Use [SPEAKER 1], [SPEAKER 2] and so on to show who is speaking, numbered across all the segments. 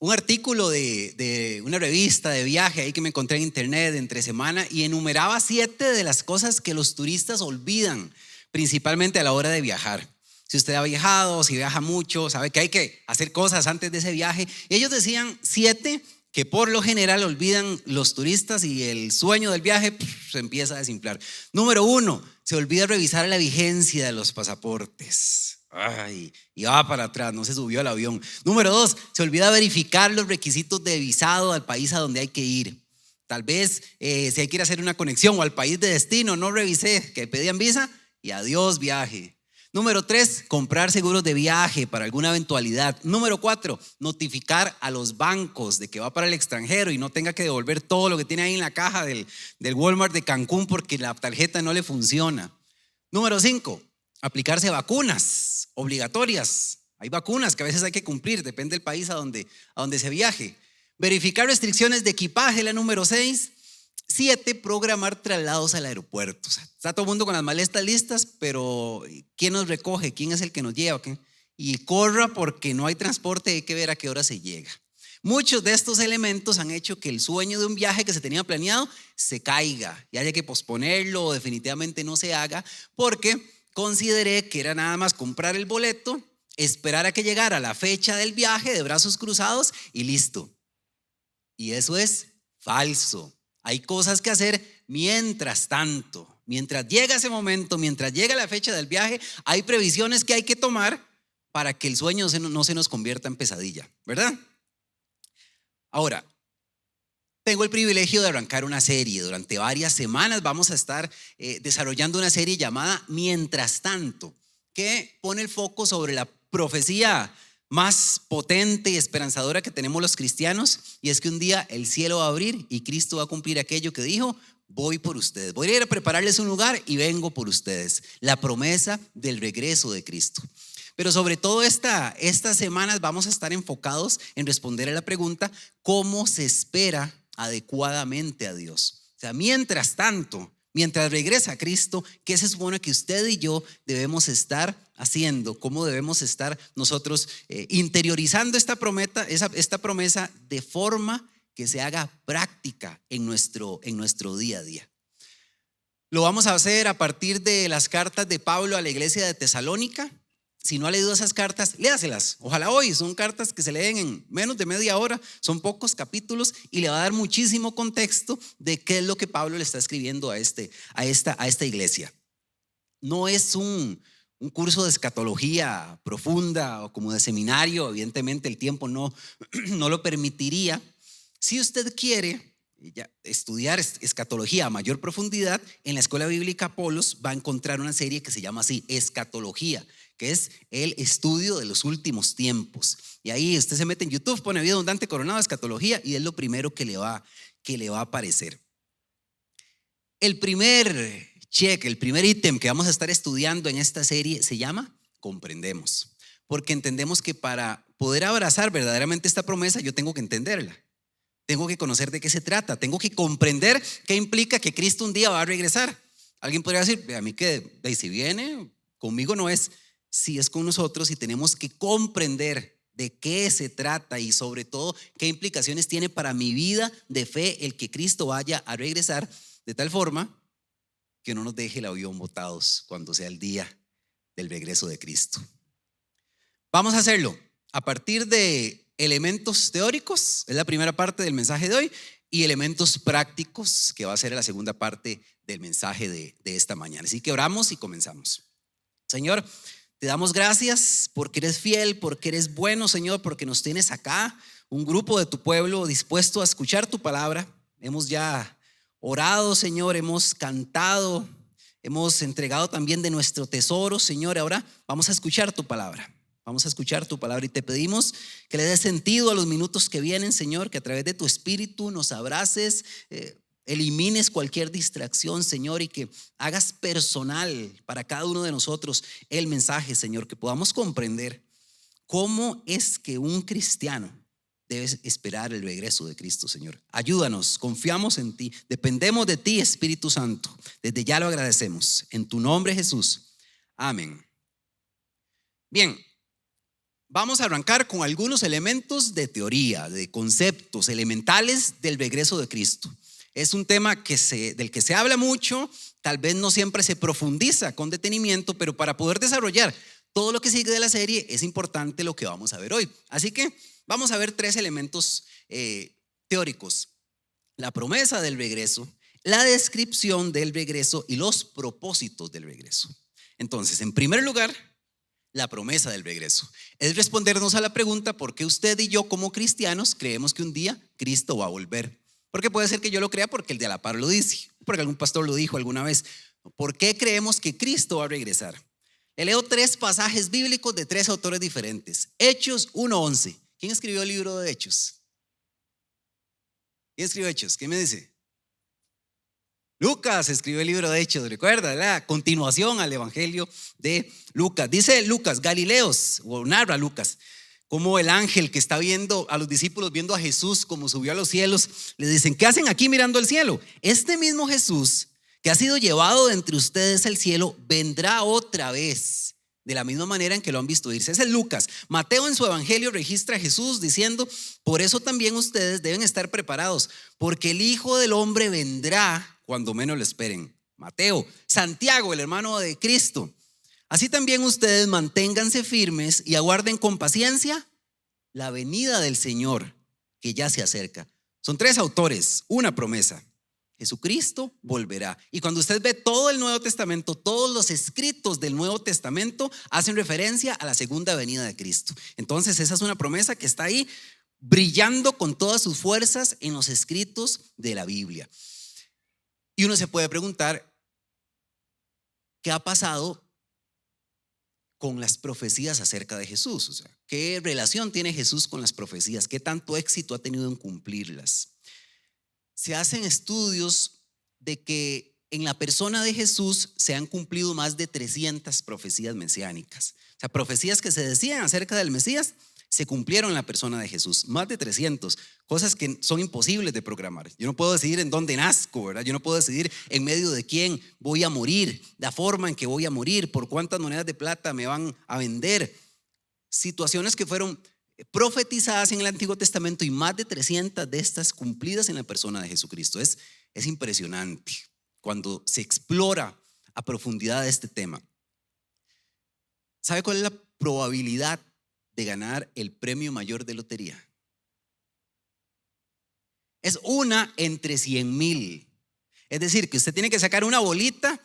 [SPEAKER 1] un artículo de una revista de viaje ahí que me encontré en internet entre semana y enumeraba 7 de las cosas que los turistas olvidan, principalmente a la hora de viajar. Si usted ha viajado, si viaja mucho, sabe que hay que hacer cosas antes de ese viaje. Y ellos decían 7 que por lo general olvidan los turistas y el sueño del viaje se empieza a desinflar. Número 1, se olvida revisar la vigencia de los pasaportes. Ay, y va para atrás, no se subió al avión. Número 2, se olvida verificar los requisitos de visado al país a donde hay que ir. Tal vez si hay que ir a hacer una conexión o al país de destino, no revisé que pedían visa y adiós viaje. Número 3, comprar seguros de viaje para alguna eventualidad. Número 4, notificar a los bancos de que va para el extranjero y no tenga que devolver todo lo que tiene ahí en la caja del Walmart de Cancún porque la tarjeta no le funciona. Número 5, aplicarse vacunas obligatorias. Hay vacunas que a veces hay que cumplir, depende del país a donde se viaje. Verificar restricciones de equipaje, la número 6. 7, programar traslados al aeropuerto. O sea, está todo el mundo con las maletas listas, pero ¿quién nos recoge? ¿Quién es el que nos lleva? Y corra porque no hay transporte, hay que ver a qué hora se llega. Muchos de estos elementos han hecho que el sueño de un viaje que se tenía planeado se caiga y haya que posponerlo o definitivamente no se haga, porque consideré que era nada más comprar el boleto, esperar a que llegara la fecha del viaje de brazos cruzados y listo. Y eso es falso. Hay cosas que hacer mientras tanto. Mientras llega ese momento, mientras llega la fecha del viaje, hay previsiones que hay que tomar para que el sueño no se nos convierta en pesadilla, ¿verdad? Ahora, tengo el privilegio de arrancar una serie. Durante varias semanas vamos a estar desarrollando una serie llamada Mientras tanto, que pone el foco sobre la profecía más potente y esperanzadora que tenemos los cristianos, y es que un día el cielo va a abrir y Cristo va a cumplir aquello que dijo: voy por ustedes, voy a ir a prepararles un lugar y vengo por ustedes. La promesa del regreso de Cristo. Pero sobre todo estas semanas vamos a estar enfocados en responder a la pregunta: ¿cómo se espera adecuadamente a Dios? O sea, mientras tanto, mientras regresa Cristo, ¿qué se supone que usted y yo debemos estar haciendo? ¿Cómo debemos estar nosotros interiorizando esta promesa de forma que se haga práctica en nuestro día a día? Lo vamos a hacer a partir de las cartas de Pablo a la iglesia de Tesalónica. Si no ha leído esas cartas, léaselas. Ojalá hoy. Son cartas que se leen en menos de media hora, son pocos capítulos y le va a dar muchísimo contexto de qué es lo que Pablo le está escribiendo a esta iglesia. No es un curso de escatología profunda o como de seminario. Evidentemente el tiempo no lo permitiría. Si usted quiere estudiar escatología a mayor profundidad, en la Escuela Bíblica Apolos va a encontrar una serie que se llama así, Escatología, que es el estudio de los últimos tiempos. Y ahí usted se mete en YouTube, pone Vida Abundante Coronado Escatología y es lo primero que le va a aparecer. El primer check, el primer ítem que vamos a estar estudiando en esta serie se llama Comprendemos, porque entendemos que para poder abrazar verdaderamente esta promesa yo tengo que entenderla. Tengo que conocer de qué se trata, tengo que comprender qué implica que Cristo un día va a regresar. Alguien podría decir: a mí que si viene, conmigo no es. Sí, es con nosotros y tenemos que comprender de qué se trata y sobre todo qué implicaciones tiene para mi vida de fe el que Cristo vaya a regresar, de tal forma que no nos deje el avión botados cuando sea el día del regreso de Cristo. Vamos a hacerlo a partir de elementos teóricos, es la primera parte del mensaje de hoy, y elementos prácticos, que va a ser la segunda parte del mensaje de esta mañana. Así que oramos y comenzamos. Señor, te damos gracias porque eres fiel, porque eres bueno, Señor, porque nos tienes acá, un grupo de tu pueblo dispuesto a escuchar tu palabra. Hemos ya orado, Señor, hemos cantado, hemos entregado también de nuestro tesoro, Señor. Ahora vamos a escuchar tu palabra. Vamos a escuchar tu palabra y te pedimos que le des sentido a los minutos que vienen, Señor, que a través de tu espíritu nos abraces, elimines cualquier distracción, Señor, y que hagas personal para cada uno de nosotros el mensaje, Señor, que podamos comprender cómo es que un cristiano debe esperar el regreso de Cristo, Señor. Ayúdanos, confiamos en ti, dependemos de ti, Espíritu Santo. Desde ya lo agradecemos. En tu nombre, Jesús. Amén. Bien. vamos a arrancar con algunos elementos de teoría, de conceptos elementales del regreso de Cristo. Es un tema del que se habla mucho, tal vez no siempre se profundiza con detenimiento, pero para poder desarrollar todo lo que sigue de la serie es importante lo que vamos a ver hoy. Así que vamos a ver 3 elementos teóricos: la promesa del regreso, la descripción del regreso y los propósitos del regreso. Entonces, en primer lugar, la promesa del regreso es respondernos a la pregunta: ¿por qué usted y yo como cristianos creemos que un día Cristo va a volver? Porque puede ser que yo lo crea porque el de a la par lo dice, porque algún pastor lo dijo alguna vez. ¿Por qué creemos que Cristo va a regresar? Le leo 3 pasajes bíblicos de 3 autores diferentes. Hechos 1:11. ¿Quién escribió el libro de Hechos? ¿Quién escribió Hechos? ¿Qué me dice? Lucas escribió el libro de Hechos, recuerda, la continuación al evangelio de Lucas. Dice Lucas: Galileos, o narra Lucas, como el ángel que está viendo a los discípulos, viendo a Jesús como subió a los cielos, le dicen: ¿qué hacen aquí mirando al cielo? Este mismo Jesús que ha sido llevado de entre ustedes al cielo vendrá otra vez, de la misma manera en que lo han visto irse. Ese es Lucas. Mateo en su evangelio registra a Jesús diciendo: por eso también ustedes deben estar preparados, porque el Hijo del Hombre vendrá cuando menos lo esperen. Mateo. Santiago, el hermano de Cristo: así también ustedes manténganse firmes y aguarden con paciencia la venida del Señor, que ya se acerca. Son 3 autores, una promesa: Jesucristo volverá. Y cuando usted ve todo el Nuevo Testamento, todos los escritos del Nuevo Testamento hacen referencia a la segunda venida de Cristo. Entonces esa es una promesa que está ahí brillando con todas sus fuerzas en los escritos de la Biblia. Y uno se puede preguntar: ¿qué ha pasado con las profecías acerca de Jesús? O sea, ¿qué relación tiene Jesús con las profecías? ¿Qué tanto éxito ha tenido en cumplirlas? Se hacen estudios de que en la persona de Jesús se han cumplido más de 300 profecías mesiánicas. O sea, profecías que se decían acerca del Mesías se cumplieron en la persona de Jesús. Más de 300, cosas que son imposibles de programar. Yo no puedo decidir en dónde nazco, ¿verdad? Yo no puedo decidir en medio de quién voy a morir, la forma en que voy a morir, por cuántas monedas de plata me van a vender. Situaciones que fueron profetizadas en el Antiguo Testamento y más de 300 de estas cumplidas en la persona de Jesucristo. Es impresionante cuando se explora a profundidad este tema. ¿Sabe cuál es la probabilidad de ganar el premio mayor de lotería? Es 1 entre 100,000. Es decir, que usted tiene que sacar una bolita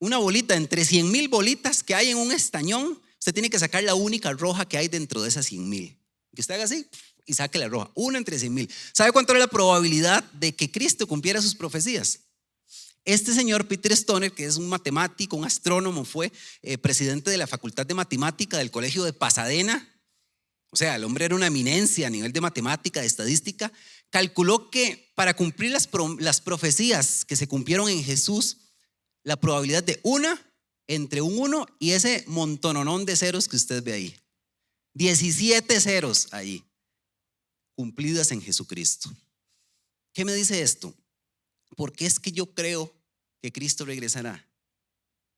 [SPEAKER 1] entre 100,000 bolitas que hay en un estañón. Usted tiene que sacar la única roja que hay dentro de esas 100,000. Que usted haga así y saque la roja. 1 entre 100,000. ¿Sabe cuánto era la probabilidad de que Cristo cumpliera sus profecías? Este señor Peter Stoner, que es un matemático, un astrónomo, fue presidente de la Facultad de Matemática del Colegio de Pasadena. O sea, el hombre era una eminencia a nivel de matemática, de estadística. Calculó que para cumplir las profecías que se cumplieron en Jesús, la probabilidad de 1 entre un 1 y ese montononón de ceros que usted ve ahí, 17 ceros ahí, cumplidas en Jesucristo. ¿Qué me dice esto? ¿Por qué es que yo creo que Cristo regresará?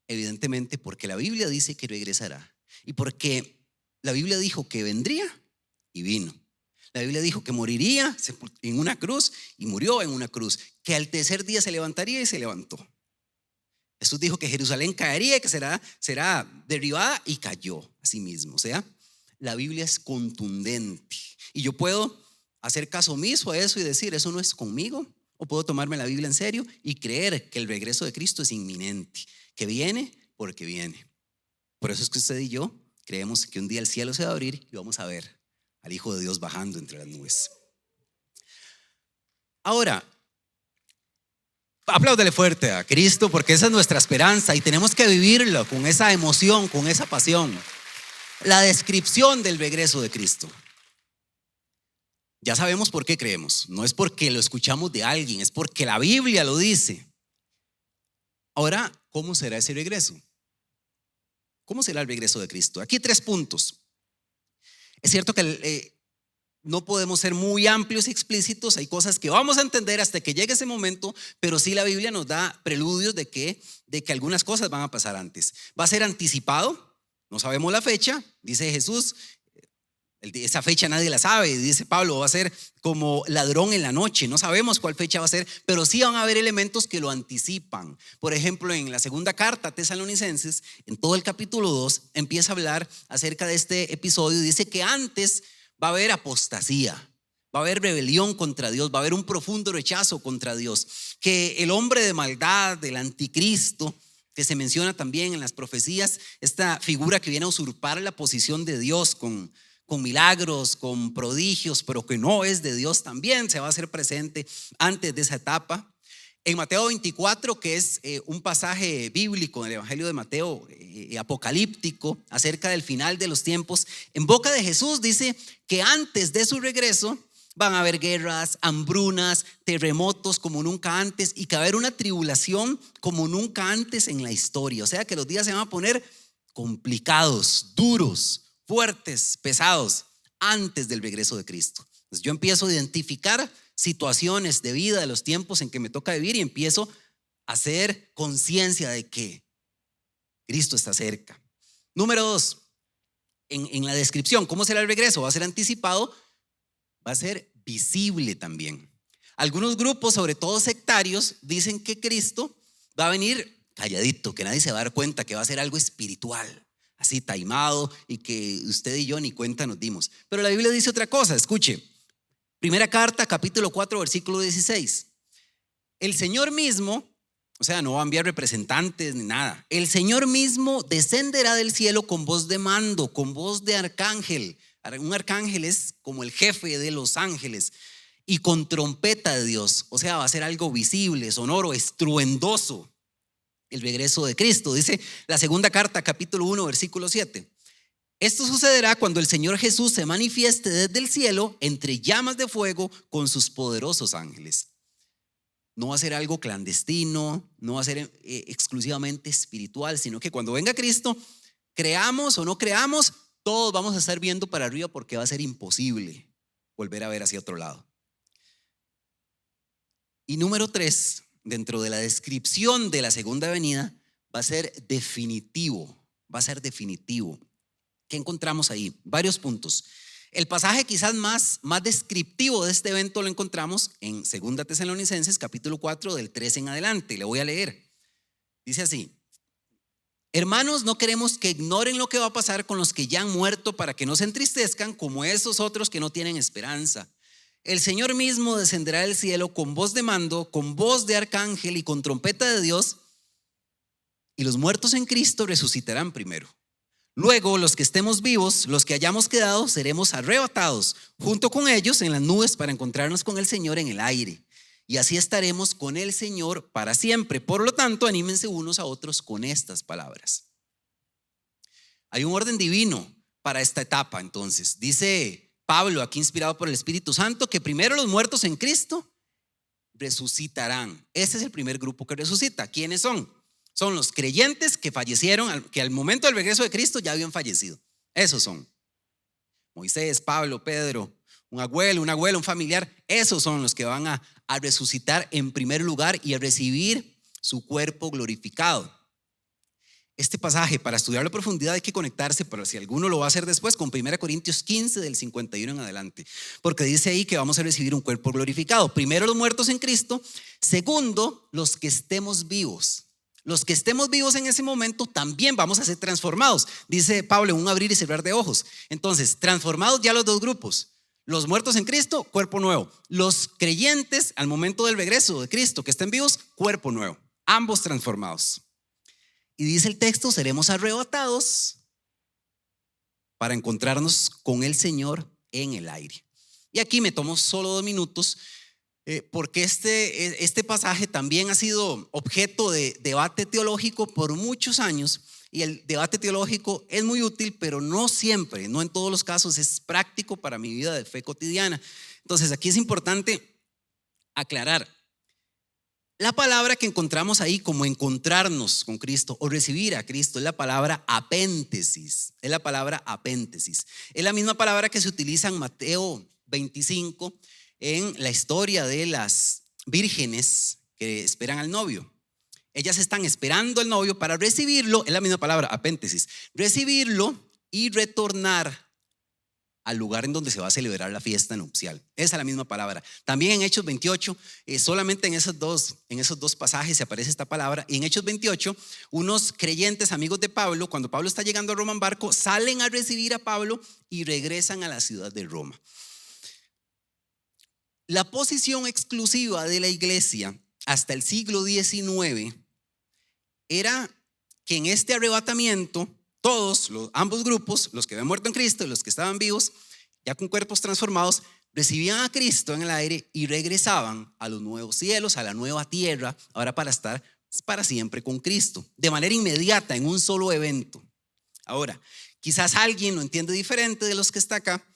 [SPEAKER 1] Evidentemente porque la Biblia dice que regresará, y porque la Biblia dijo que vendría y vino. La Biblia dijo que moriría en una cruz y murió en una cruz, que al tercer día se levantaría y se levantó. Jesús dijo que Jerusalén caería, que será derribada, y cayó a sí mismo. O sea, la Biblia es contundente y yo puedo hacer caso omiso a eso y decir: eso no es conmigo, o puedo tomarme la Biblia en serio y creer que el regreso de Cristo es inminente, que viene porque viene. Por eso es que usted y yo creemos que un día el cielo se va a abrir y vamos a ver al Hijo de Dios bajando entre las nubes. Ahora, apláudele fuerte a Cristo, porque esa es nuestra esperanza y tenemos que vivirlo con esa emoción, con esa pasión. La descripción del regreso de Cristo. Ya sabemos por qué creemos. No es porque lo escuchamos de alguien, es porque la Biblia lo dice. Ahora, ¿cómo será ese regreso? ¿Cómo será el regreso de Cristo? Aquí 3 puntos. Es cierto que no podemos ser muy amplios y explícitos. Hay cosas que vamos a entender hasta que llegue ese momento, pero sí la Biblia nos da preludios de que algunas cosas van a pasar antes. Va a ser anticipado. No sabemos la fecha, dice Jesús. Esa fecha nadie la sabe, dice Pablo, va a ser como ladrón en la noche. No sabemos cuál fecha va a ser, pero sí van a haber elementos que lo anticipan. Por ejemplo, en la segunda carta a Tesalonicenses, en todo el capítulo 2, empieza a hablar acerca de este episodio. Dice que antes va a haber apostasía, va a haber rebelión contra Dios, va a haber un profundo rechazo contra Dios, que el hombre de maldad, el anticristo, que se menciona también en las profecías, esta figura que viene a usurpar la posición de Dios con milagros, con prodigios, pero que no es de Dios, también se va a hacer presente antes de esa etapa. En Mateo 24, que es un pasaje bíblico en el Evangelio de Mateo, apocalíptico, acerca del final de los tiempos, en boca de Jesús dice que antes de su regreso van a haber guerras, hambrunas, terremotos como nunca antes, y que va a haber una tribulación como nunca antes en la historia. O sea que los días se van a poner complicados, duros, fuertes, pesados, antes del regreso de Cristo. Entonces yo empiezo a identificar situaciones de vida, de los tiempos en que me toca vivir, y empiezo a hacer conciencia de que Cristo está cerca. Número 2, en la descripción, ¿cómo será el regreso? Va a ser anticipado, va a ser visible también. Algunos grupos, sobre todo sectarios, dicen que Cristo va a venir calladito, que nadie se va a dar cuenta, que va a ser algo espiritual, así taimado, y que usted y yo ni cuenta nos dimos. Pero la Biblia dice otra cosa. Escuche, primera carta, capítulo 4, versículo 16. El Señor mismo, o sea, no va a enviar representantes ni nada, el Señor mismo descenderá del cielo con voz de mando, con voz de arcángel. Un arcángel es como el jefe de los ángeles, y con trompeta de Dios. O sea, va a ser algo visible, sonoro, estruendoso, el regreso de Cristo. Dice la segunda carta, capítulo 1, versículo 7. Esto sucederá cuando el Señor Jesús se manifieste desde el cielo entre llamas de fuego con sus poderosos ángeles. No va a ser algo clandestino, no va a ser exclusivamente espiritual, sino que cuando venga Cristo, creamos o no creamos, todos vamos a estar viendo para arriba, porque va a ser imposible volver a ver hacia otro lado. Y número 3, dentro de la descripción de la segunda venida, va a ser definitivo. Va a ser definitivo. ¿Qué encontramos ahí? Varios puntos. El pasaje quizás más descriptivo de este evento lo encontramos en 2 Tesalonicenses, capítulo 4, del 3 en adelante. Le voy a leer. Dice así: hermanos, no queremos que ignoren lo que va a pasar con los que ya han muerto, para que no se entristezcan como esos otros que no tienen esperanza. El Señor mismo descenderá del cielo con voz de mando, con voz de arcángel y con trompeta de Dios, y los muertos en Cristo resucitarán primero. Luego los que estemos vivos, los que hayamos quedado, seremos arrebatados junto con ellos en las nubes para encontrarnos con el Señor en el aire, y así estaremos con el Señor para siempre. Por lo tanto, anímense unos a otros con estas palabras. Hay un orden divino para esta etapa. Entonces dice Pablo, aquí inspirado por el Espíritu Santo, que primero los muertos en Cristo resucitarán. Ese es el primer grupo que resucita. ¿Quiénes son? Son los creyentes que fallecieron, que al momento del regreso de Cristo ya habían fallecido. Esos son Moisés, Pablo, Pedro, un abuelo, un familiar. Esos son los que van a resucitar en primer lugar y a recibir su cuerpo glorificado. Este pasaje, para estudiarlo a profundidad, hay que conectarse, pero si alguno lo va a hacer después, con 1 Corintios 15 del 51 en adelante, porque dice ahí que vamos a recibir un cuerpo glorificado. Primero los muertos en Cristo, segundo los que estemos vivos. Los que estemos vivos en ese momento también vamos a ser transformados, dice Pablo, en un abrir y cerrar de ojos. Entonces, transformados ya los dos grupos: los muertos en Cristo, cuerpo nuevo; los creyentes al momento del regreso de Cristo que estén vivos, cuerpo nuevo, ambos transformados. Y dice el texto: seremos arrebatados para encontrarnos con el Señor en el aire. Y aquí me tomo solo 2 minutos, porque este pasaje también ha sido objeto de debate teológico por muchos años, y el debate teológico es muy útil, pero no siempre, no en todos los casos es práctico para mi vida de fe cotidiana. Entonces aquí es importante aclarar: la palabra que encontramos ahí como encontrarnos con Cristo o recibir a Cristo es la palabra apéntesis. Es la palabra apéntesis. Es la misma palabra que se utiliza en Mateo 25 en la historia de las vírgenes que esperan al novio. Ellas están esperando al novio para recibirlo, es la misma palabra, apéntesis, recibirlo y retornar al lugar en donde se va a celebrar la fiesta nupcial. Esa es la misma palabra. También en Hechos 28, solamente en esos dos pasajes se aparece esta palabra. Y en Hechos 28, unos creyentes, amigos de Pablo, cuando Pablo está llegando a Roma en barco, salen a recibir a Pablo y regresan a la ciudad de Roma. La posición exclusiva de la iglesia hasta el siglo XIX era que en este arrebatamiento todos, ambos grupos, los que habían muerto en Cristo y los que estaban vivos, ya con cuerpos transformados, recibían a Cristo en el aire y regresaban a los nuevos cielos, a la nueva tierra, ahora para estar para siempre con Cristo, de manera inmediata, en un solo evento. Ahora, quizás alguien lo entiende diferente de los que está acá,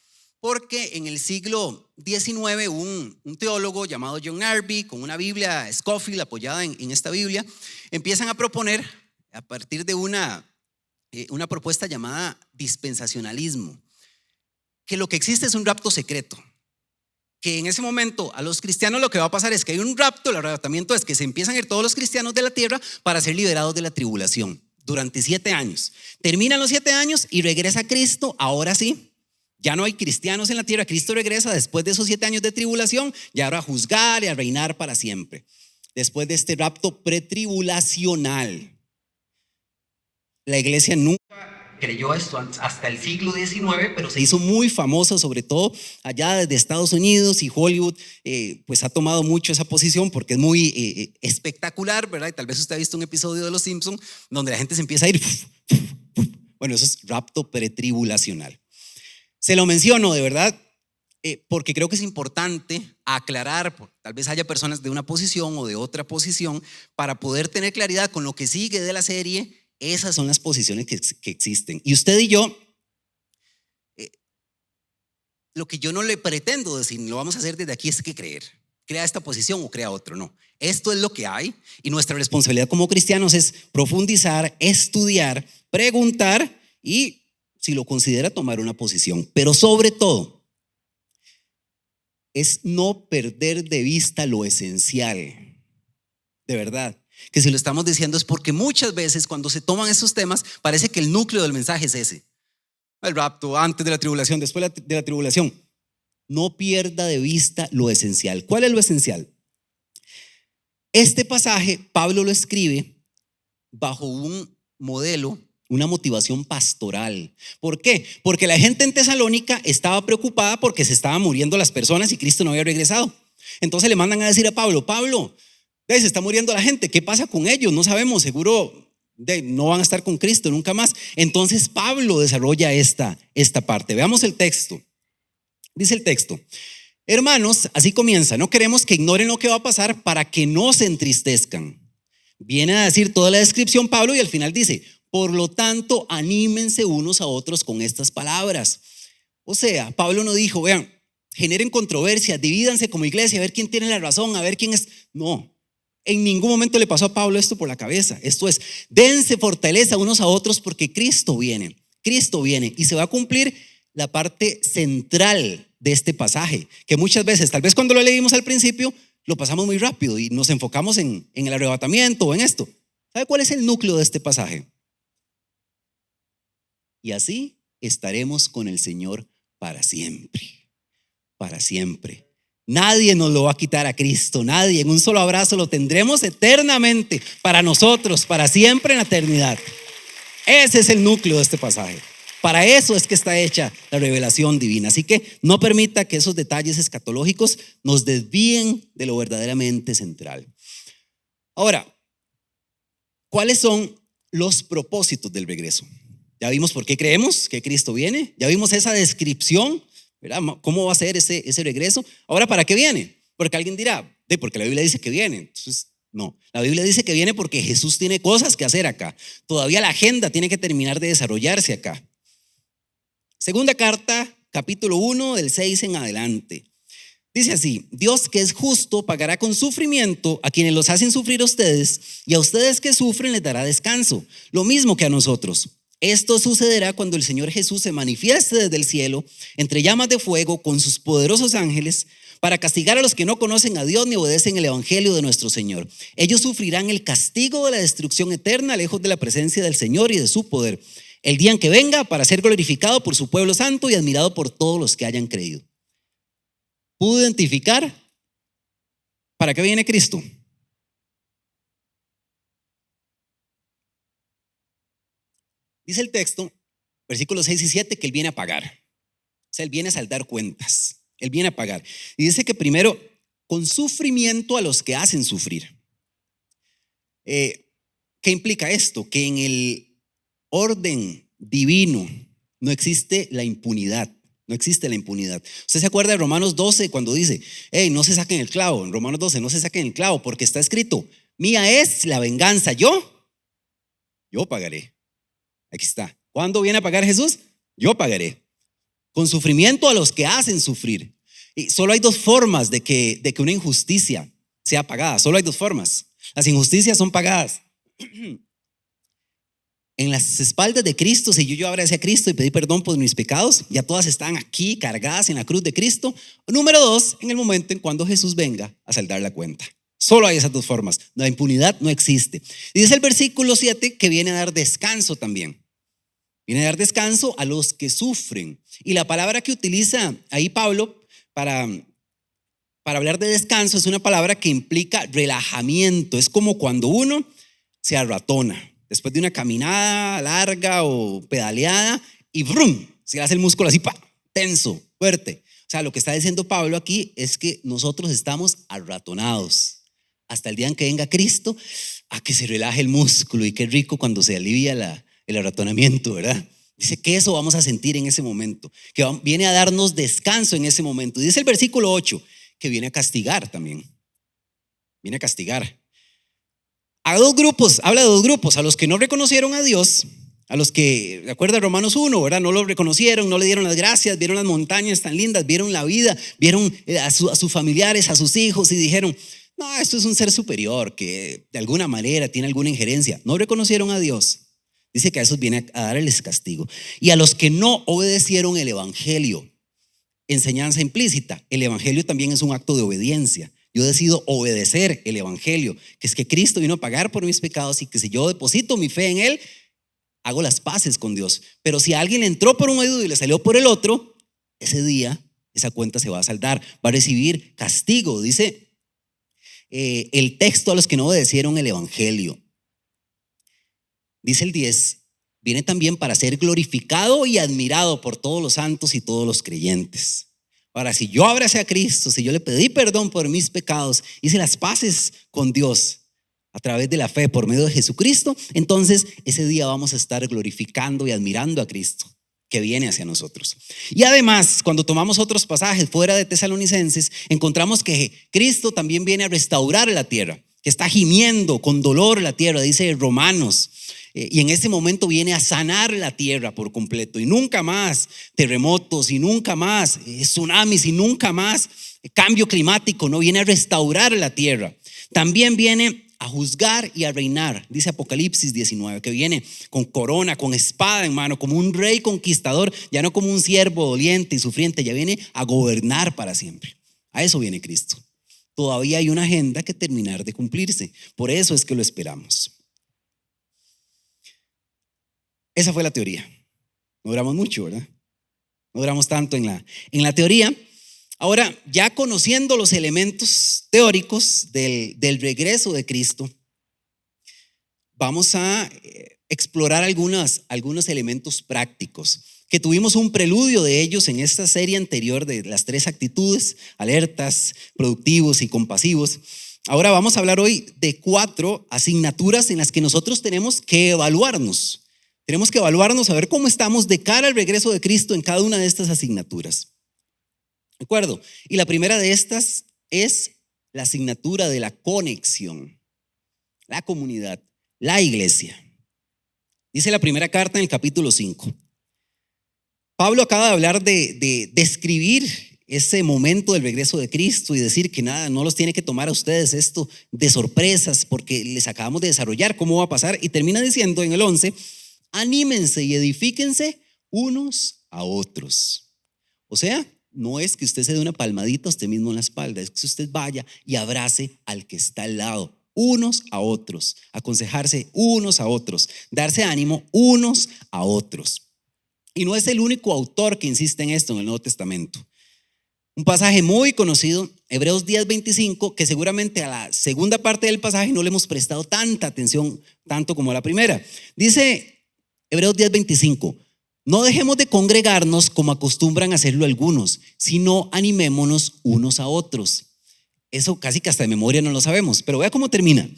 [SPEAKER 1] porque en el siglo XIX un teólogo llamado John Narby, con una Biblia Scofield apoyada en esta Biblia, empiezan a proponer, a partir de una propuesta llamada dispensacionalismo, que lo que existe es un rapto secreto, que en ese momento a los cristianos lo que va a pasar es que hay un rapto. El arrebatamiento es que se empiezan a ir todos los cristianos de la tierra para ser liberados de la tribulación durante 7 años. Terminan los 7 años y regresa Cristo. Ahora sí, ya no hay cristianos en la tierra. Cristo regresa después de esos 7 años de tribulación, ya ahora a juzgar y a reinar para siempre, después de este rapto pretribulacional. La iglesia nunca creyó esto hasta el siglo XIX, pero se hizo muy famoso, sobre todo allá desde Estados Unidos, y Hollywood pues ha tomado mucho esa posición porque es muy espectacular, ¿verdad? Y tal vez usted ha visto un episodio de Los Simpson donde la gente se empieza a ir. Bueno, eso es rapto pretribulacional. Se lo menciono de verdad porque creo que es importante aclarar, tal vez haya personas de una posición o de otra posición, para poder tener claridad con lo que sigue de la serie. Esas son las posiciones que existen. Y usted y yo, lo que yo no le pretendo decir, lo vamos a hacer desde aquí, es que creer. Crea esta posición o crea otro, no. Esto es lo que hay y nuestra responsabilidad como cristianos es profundizar, estudiar, preguntar y, si lo considera, tomar una posición. Pero sobre todo, es no perder de vista lo esencial. De verdad. Que si lo estamos diciendo es porque muchas veces cuando se toman esos temas parece que el núcleo del mensaje es ese: el rapto, antes de la tribulación, después de la tribulación. No pierda de vista lo esencial. ¿Cuál es lo esencial? Este pasaje Pablo lo escribe bajo un modelo, una motivación pastoral. ¿Por qué? Porque la gente en Tesalónica estaba preocupada porque se estaban muriendo las personas y Cristo no había regresado. Entonces le mandan a decir a Pablo: Pablo, se está muriendo la gente, ¿qué pasa con ellos? No sabemos, seguro no van a estar con Cristo nunca más. Entonces Pablo desarrolla esta parte. Veamos el texto. Dice el texto: hermanos, así comienza, no queremos que ignoren lo que va a pasar para que no se entristezcan. Viene a decir toda la descripción Pablo y al final dice: por lo tanto, anímense unos a otros con estas palabras. O sea, Pablo no dijo: vean, generen controversia, divídanse como iglesia, a ver quién tiene la razón, a ver quién es. No. En ningún momento le pasó a Pablo esto por la cabeza. Esto es: dense fortaleza unos a otros porque Cristo viene y se va a cumplir la parte central de este pasaje, que muchas veces, tal vez cuando lo leímos al principio, lo pasamos muy rápido y nos enfocamos en el arrebatamiento o en esto. ¿Sabe cuál es el núcleo de este pasaje? Y así estaremos con el Señor para siempre, para siempre. Nadie nos lo va a quitar a Cristo, nadie. En un solo abrazo lo tendremos eternamente para nosotros, para siempre en la eternidad. Ese es el núcleo de este pasaje. Para eso es que está hecha la revelación divina. Así que no permita que esos detalles escatológicos nos desvíen de lo verdaderamente central. Ahora, ¿cuáles son los propósitos del regreso? Ya vimos por qué creemos que Cristo viene. Ya vimos esa descripción, ¿verdad? ¿Cómo va a ser ese regreso? Ahora, ¿para qué viene? Porque alguien dirá: porque la Biblia dice que viene. Entonces, no, la Biblia dice que viene porque Jesús tiene cosas que hacer acá. Todavía la agenda tiene que terminar de desarrollarse acá. Segunda carta, capítulo 1, del 6 en adelante. Dice así: Dios, que es justo, pagará con sufrimiento a quienes los hacen sufrir a ustedes, y a ustedes que sufren les dará descanso, lo mismo que a nosotros. Esto sucederá cuando el Señor Jesús se manifieste desde el cielo entre llamas de fuego con sus poderosos ángeles para castigar a los que no conocen a Dios ni obedecen el evangelio de nuestro Señor. Ellos sufrirán el castigo de la destrucción eterna, lejos de la presencia del Señor y de su poder, el día en que venga para ser glorificado por su pueblo santo y admirado por todos los que hayan creído. ¿Pudo identificar para qué viene Cristo? Dice el texto, versículos 6 y 7, que Él viene a pagar. O sea, Él viene a saldar cuentas. Él viene a pagar. Y dice que primero, con sufrimiento a los que hacen sufrir. ¿Qué implica esto? Que en el orden divino no existe la impunidad. No existe la impunidad. Usted se acuerda de Romanos 12 cuando dice, hey, no se saquen el clavo. En Romanos 12, no se saquen el clavo porque está escrito, mía es la venganza, yo pagaré. Aquí está. ¿Cuándo viene a pagar Jesús? Yo pagaré. Con sufrimiento a los que hacen sufrir. Y solo hay dos formas de que una injusticia sea pagada. Solo hay dos formas. Las injusticias son pagadas en las espaldas de Cristo. Si yo abracé a Cristo y pedí perdón por mis pecados, ya todas están aquí cargadas en la cruz de Cristo. Número dos, en el momento en cuando Jesús venga a saldar la cuenta. Solo hay esas dos formas. La impunidad no existe. Y dice el versículo 7 que viene a dar descanso también. Viene a dar descanso a los que sufren. Y la palabra que utiliza ahí Pablo para hablar de descanso es una palabra que implica relajamiento. Es como cuando uno se arratona después de una caminada larga o pedaleada y ¡brum! Se hace el músculo así, tenso, fuerte. O sea, lo que está diciendo Pablo aquí es que nosotros estamos arratonados hasta el día en que venga Cristo, a que se relaje el músculo. Y qué rico cuando se alivia el arratonamiento, ¿verdad? Dice que eso vamos a sentir en ese momento, que viene a darnos descanso en ese momento. Dice el versículo 8 que viene a castigar también. Viene a castigar. Habla de dos grupos, a los que no reconocieron a Dios, a los que, de acuerdo a Romanos 1, ¿verdad? No lo reconocieron, no le dieron las gracias, vieron las montañas tan lindas, vieron la vida, vieron a sus familiares, a sus hijos y dijeron, no, esto es un ser superior que de alguna manera tiene alguna injerencia. No reconocieron a Dios. Dice que a esos viene a darles castigo. Y a los que no obedecieron el evangelio, enseñanza implícita, el evangelio también es un acto de obediencia. Yo decido obedecer el evangelio, que es que Cristo vino a pagar por mis pecados y que si yo deposito mi fe en Él, hago las paces con Dios. Pero si alguien entró por un oído y le salió por el otro, ese día esa cuenta se va a saldar, va a recibir castigo. Dice el texto a los que no obedecieron el evangelio. Dice el 10, viene también para ser glorificado y admirado por todos los santos y todos los creyentes. Ahora, si yo abracé a Cristo, si yo le pedí perdón por mis pecados, hice las paces con Dios a través de la fe por medio de Jesucristo, entonces ese día vamos a estar glorificando y admirando a Cristo que viene hacia nosotros. Y además, cuando tomamos otros pasajes fuera de Tesalonicenses, encontramos que Cristo también viene a restaurar la tierra, que está gimiendo con dolor la tierra, dice Romanos. Y en este momento viene a sanar la tierra por completo. Y nunca más terremotos, y nunca más tsunamis, y nunca más cambio climático. No, viene a restaurar la tierra. También viene a juzgar y a reinar. Dice Apocalipsis 19, que viene con corona, con espada en mano, como un rey conquistador, ya no como un siervo doliente y sufriente, ya viene a gobernar para siempre. A eso viene Cristo. Todavía hay una agenda que terminar de cumplirse. Por eso es que lo esperamos. Esa fue la teoría. No duramos mucho, ¿verdad? No duramos tanto en la teoría. Ahora, ya conociendo los elementos teóricos del regreso de Cristo, vamos a explorar algunos elementos prácticos, que tuvimos un preludio de ellos en esta serie anterior de las 3 actitudes: alertas, productivos y compasivos. Ahora vamos a hablar hoy de 4 asignaturas en las que nosotros tenemos que evaluarnos. Tenemos que evaluarnos a ver cómo estamos de cara al regreso de Cristo en cada una de estas asignaturas. ¿De acuerdo? Y la primera de estas es la asignatura de la conexión, la comunidad, la iglesia. Dice la primera carta en el capítulo 5. Pablo acaba de hablar de describir ese momento del regreso de Cristo y decir que nada, no los tiene que tomar a ustedes esto de sorpresas porque les acabamos de desarrollar cómo va a pasar. Y termina diciendo en el 11, anímense y edifíquense unos a otros. O sea, no es que usted se dé una palmadita a usted mismo en la espalda, es que usted vaya y abrace al que está al lado, unos a otros, aconsejarse unos a otros, darse ánimo unos a otros. Y no es el único autor que insiste en esto en el Nuevo Testamento. Un pasaje muy conocido, Hebreos 10:25, que seguramente a la segunda parte del pasaje no le hemos prestado tanta atención, tanto como a la primera. Dice Hebreos 10:25, no dejemos de congregarnos como acostumbran a hacerlo algunos, sino animémonos unos a otros. Eso casi que hasta de memoria no lo sabemos, pero vea cómo termina.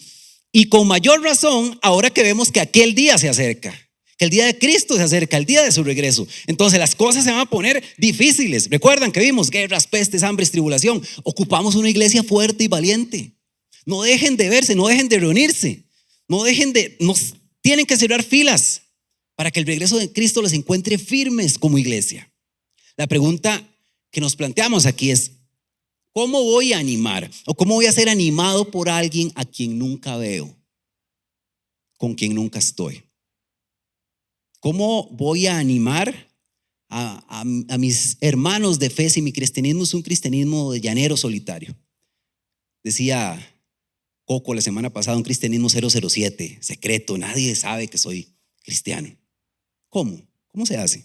[SPEAKER 1] Y con mayor razón, ahora que vemos que aquel día se acerca, que el día de Cristo se acerca, el día de su regreso. Entonces las cosas se van a poner difíciles. Recuerdan que vimos guerras, pestes, hambres, tribulación. Ocupamos una iglesia fuerte y valiente. No dejen de verse, no dejen de reunirse. Nos tienen que cerrar filas para que el regreso de Cristo los encuentre firmes como iglesia. La pregunta que nos planteamos aquí es, ¿cómo voy a animar? ¿O cómo voy a ser animado por alguien a quien nunca veo? Con quien nunca estoy. ¿Cómo voy a animar a mis hermanos de fe si mi cristianismo es un cristianismo de llanero solitario? Decía Coco la semana pasada, un cristianismo 007, secreto, nadie sabe que soy cristiano. ¿Cómo? ¿Cómo se hace?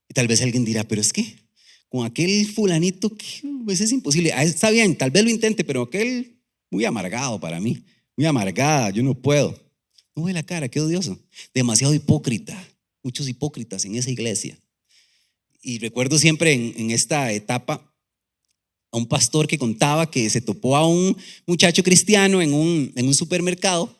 [SPEAKER 1] Y tal vez alguien dirá, pero es que con aquel fulanito, pues es imposible. Está bien, tal vez lo intente, pero aquel muy amargado para mí, muy amargada, yo no puedo. No ve la cara, qué odioso. Demasiado hipócrita, muchos hipócritas en esa iglesia. Y recuerdo siempre en esta etapa a un pastor que contaba que se topó a un muchacho cristiano en un supermercado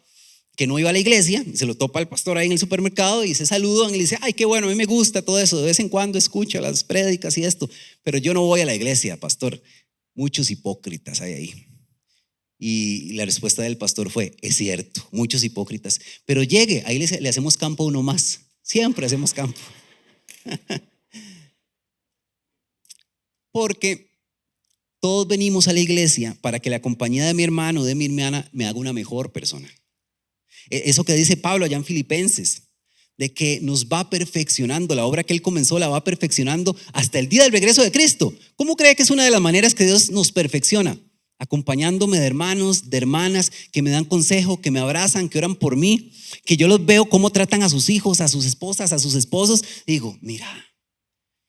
[SPEAKER 1] que no iba a la iglesia, y se lo topa al pastor ahí en el supermercado y se saludan y le dice, ay, qué bueno, a mí me gusta todo eso, de vez en cuando escucho las prédicas y esto, pero yo no voy a la iglesia, pastor. Muchos hipócritas hay ahí. Y la respuesta del pastor fue, es cierto, muchos hipócritas, pero llegue, ahí le hacemos campo a uno más, siempre hacemos campo. Porque todos venimos a la iglesia para que la compañía de mi hermano o de mi hermana me haga una mejor persona. Eso que dice Pablo allá en Filipenses, de que nos va perfeccionando, la obra que él comenzó la va perfeccionando hasta el día del regreso de Cristo. ¿Cómo cree que es una de las maneras que Dios nos perfecciona? Acompañándome de hermanos, de hermanas que me dan consejo, que me abrazan, que oran por mí, que yo los veo cómo tratan a sus hijos, a sus esposas, a sus esposos. Digo, mira,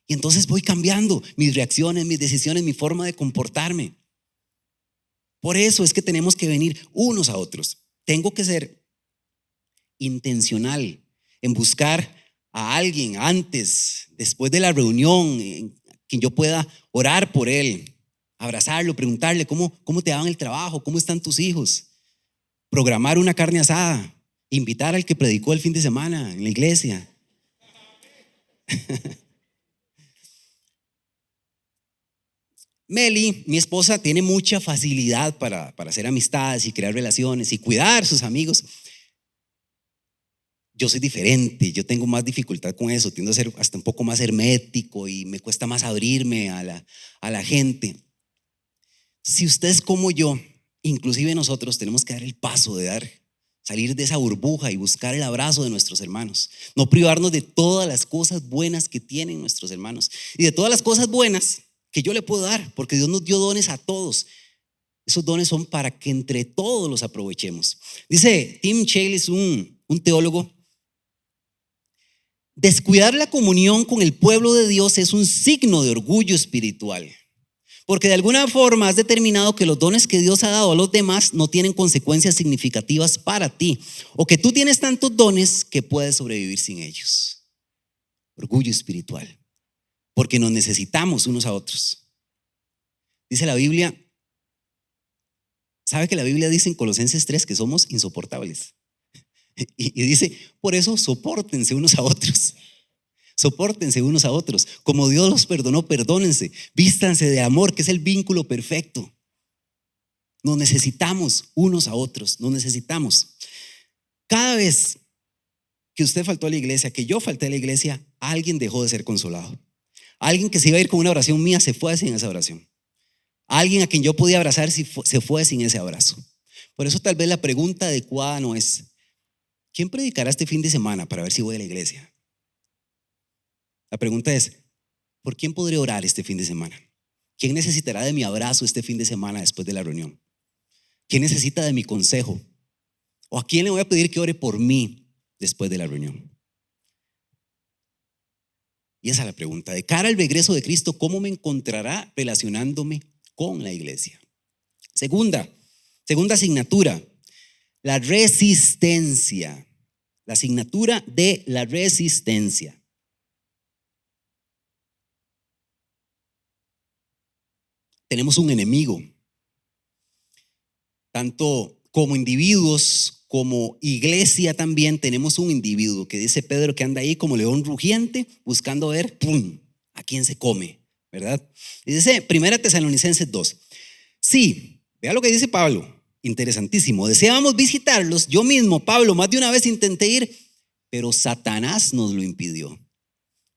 [SPEAKER 1] y entonces voy cambiando mis reacciones, mis decisiones, mi forma de comportarme. Por eso es que tenemos que venir unos a otros. Tengo que ser intencional en buscar a alguien antes, después de la reunión, en quien yo pueda orar por él, abrazarlo, preguntarle cómo te va en el trabajo, cómo están tus hijos, programar una carne asada, invitar al que predicó el fin de semana en la iglesia. Meli, mi esposa, tiene mucha facilidad para hacer amistades y crear relaciones y cuidar sus amigos. Yo soy diferente, yo tengo más dificultad con eso, tiendo a ser hasta un poco más hermético y me cuesta más abrirme a la gente. Si usted es como yo, inclusive nosotros tenemos que dar el paso de salir de esa burbuja y buscar el abrazo de nuestros hermanos, no privarnos de todas las cosas buenas que tienen nuestros hermanos y de todas las cosas buenas que yo le puedo dar, porque Dios nos dio dones a todos. Esos dones son para que entre todos los aprovechemos. Dice Tim Challies, un teólogo, descuidar la comunión con el pueblo de Dios es un signo de orgullo espiritual, porque de alguna forma has determinado que los dones que Dios ha dado a los demás no tienen consecuencias significativas para ti, o que tú tienes tantos dones que puedes sobrevivir sin ellos. Orgullo espiritual, porque nos necesitamos unos a otros. Dice la Biblia, ¿sabe que la Biblia dice en Colosenses 3 que somos insoportables? Y dice, por eso sopórtense unos a otros. Sopórtense unos a otros. Como Dios los perdonó, perdónense. Vístanse de amor, que es el vínculo perfecto. Nos necesitamos unos a otros. Nos necesitamos. Cada vez que usted faltó a la iglesia, que yo falté a la iglesia, alguien dejó de ser consolado. Alguien que se iba a ir con una oración mía se fue sin esa oración. Alguien a quien yo podía abrazar se fue sin ese abrazo. Por eso tal vez la pregunta adecuada no es, ¿quién predicará este fin de semana para ver si voy a la iglesia? La pregunta es, ¿Por quién podré orar este fin de semana? ¿Quién necesitará de mi abrazo este fin de semana después de la reunión? ¿Quién necesita de mi consejo? ¿O a quién le voy a pedir que ore por mí después de la reunión? Y esa es la pregunta. De cara al regreso de Cristo, ¿cómo me encontrará relacionándome con la iglesia? Segunda asignatura, la resistencia. La asignatura de la resistencia. Tenemos un enemigo, tanto como individuos, como iglesia también tenemos un individuo que dice Pedro que anda ahí como león rugiente buscando ver, ¡pum!, a quién se come, ¿verdad? Y dice 1 Tesalonicenses 2. Sí, vea lo que dice Pablo, interesantísimo. Deseábamos visitarlos, yo mismo, Pablo, más de una vez intenté ir, pero Satanás nos lo impidió.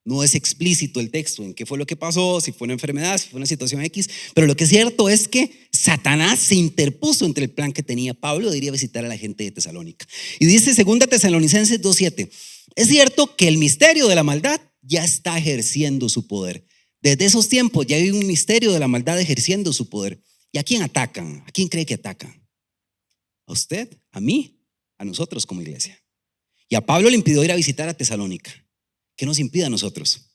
[SPEAKER 1] No es explícito el texto en qué fue lo que pasó, si fue una enfermedad, si fue una situación X, pero lo que es cierto es que Satanás se interpuso entre el plan que tenía Pablo de ir a visitar a la gente de Tesalónica. Y dice 2 Tesalonicenses 2:7, es cierto que el misterio de la maldad ya está ejerciendo su poder. Desde esos tiempos ya hay un misterio de la maldad ejerciendo su poder. ¿Y a quién atacan? ¿A quién cree que atacan? ¿A usted? ¿A mí? ¿A nosotros como iglesia? Y a Pablo le impidió ir a visitar a Tesalónica. ¿Qué nos impide a nosotros?